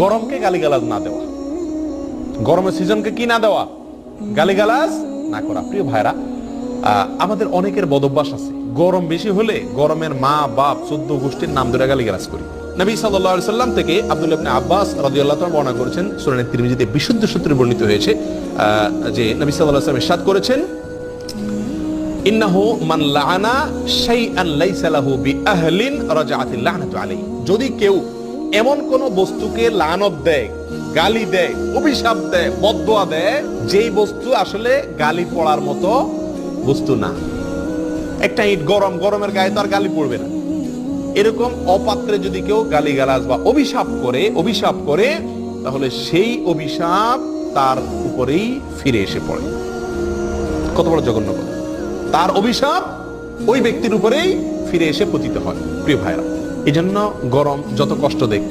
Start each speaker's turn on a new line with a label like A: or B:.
A: গরমকে গালিগালাজ না দেওয়া, গরমের সিজনকে কি না দেওয়া, গালিগালাজ না করা। প্রিয় ভাইরা, আমাদের অনেকের বদভ্যাস আছে, গরম বেশি হলে গরমের মা বাপ 14 গোষ্ঠীর নাম ধরে গালিগালাজ করি। নবী সাল্লাল্লাহু আলাইহি সাল্লাম থেকে আব্দুল্লাহ ইবনে আব্বাস রাদিয়াল্লাহু তাআলা বর্ণনা করেছেন, সুনান তিরমিজিতে বিশুদ্ধ সূত্রে বর্ণিত হয়েছে যে নবী সাল্লাল্লাহু আলাইহি ওয়াসাল্লাম ইরশাদ করেছেন, ইন্নাহু মান লাআনা শাইআন লাইসা লাহু বিআহলিন রাজআতিল লা'নাতু আলাইহি। যদি কেউ এমন কোন বস্তুকে লানত দেয়, গালি দেয়, অভিশাপ দেয়, বদদোয়া দেয়, যেই বস্তু আসলে গালি পড়ার মতো বস্তু না। একটা ইট গরম, গরমের গায়ে তো আর গালি পড়বে না। এরকম অপাত্রে যদি কেউ গালিগালাজ বা অভিশাপ করে তাহলে সেই অভিশাপ তার উপরেই ফিরে এসে পড়ে। কত বড় জঘন্য কথা! তার অভিশাপ ওই ব্যক্তির উপরেই ফিরে এসে পতিত হয়। প্রিয় ভাইরা, এই জন্য গরম যত কষ্ট দেখ,